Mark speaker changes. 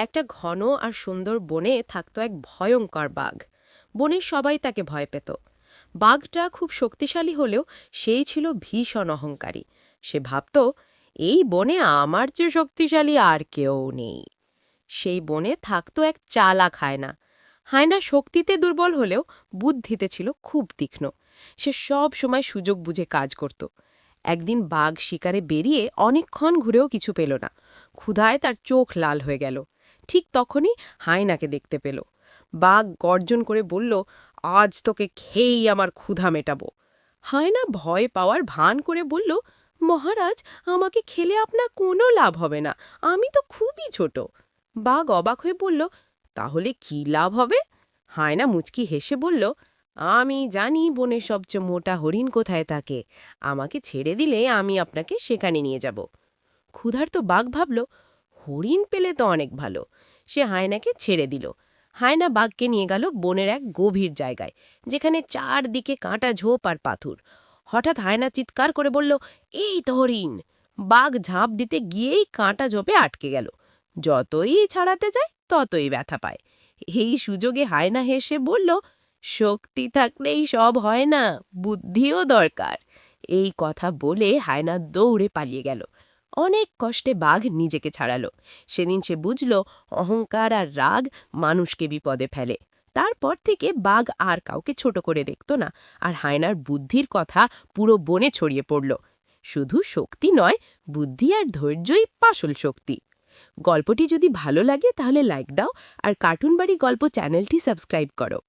Speaker 1: একটা ঘন আর সুন্দর বনে থাকত এক ভয়ঙ্কর বাঘ। বনের সবাই তাকে ভয় পেত। বাঘটা খুব শক্তিশালী হলেও সেই ছিল ভীষণ অহংকারী। সে ভাবত, এই বনে আমার চেয়ে শক্তিশালী আর কেউ নেই। সেই বনে থাকত এক চালাক হায়না। হায়না শক্তিতে দুর্বল হলেও বুদ্ধিতে ছিল খুব তীক্ষ্ণ। সে সব সময় সুযোগ বুঝে কাজ করত। একদিন বাঘ শিকারে বেরিয়ে অনেকক্ষণ ঘুরেও কিছু পেল না। ক্ষুধায় তার চোখ লাল হয়ে গেল। ঠিক তখনই হায়নাকে দেখতে পেল। বাঘ গর্জন করে বলল, আজ তোকে খেয়েই আমার ক্ষুধা মেটাবো। হায়না ভয় পাওয়ার ভান করে বলল, মহারাজ, আমাকে খেলে আপনার কোনো লাভ হবে না, আমি তো খুবই ছোট। বাঘ অবাক হয়ে বলল, তাহলে কি লাভ হবে? হায়না মুচকি হেসে বলল, আমি জানি বনের সবচেয়ে মোটা হরিণ কোথায় থাকে। আমাকে ছেড়ে দিলে আমি আপনাকে সেখানে নিয়ে যাব। ক্ষুধার্ত বাঘ ভাবল, হরিণ পেলে তো অনেক ভালো। সে হায়নাকে ছেড়ে দিল। হায়না বাঘকে নিয়ে গেল বনের এক গভীর জায়গায়, যেখানে চারদিকে কাঁটা ঝোপ আর পাথর। হঠাৎ হায়না চিৎকার করে বলল, এই তো হরিণ! বাঘ ঝাঁপ দিতে গিয়েই কাঁটা ঝোপে আটকে গেল। যতই ছাড়াতে যায় ততই ব্যথা পায়। এই সুযোগে হায়না হেসে বলল, শক্তি থাকলেই সব হয় না, বুদ্ধিও দরকার। এই কথা বলে হায়না দৌড়ে পালিয়ে গেল। অনেক কষ্টে বাঘ নিজেকে ছাড়ালো। সেদিন সে বুঝল, অহংকার আর রাগ মানুষকে বিপদে ফেলে। তারপর থেকে বাঘ আর কাউকে ছোট করে দেখত না, আর হায়নার বুদ্ধির কথা পুরো বনে ছড়িয়ে পড়ল। শুধু শক্তি নয়, বুদ্ধি আর ধৈর্যই আসল শক্তি। গল্পটি যদি ভালো লাগে তাহলে লাইক দাও, আর কার্টুন বাড়ি গল্প চ্যানেলটি সাবস্ক্রাইব করো।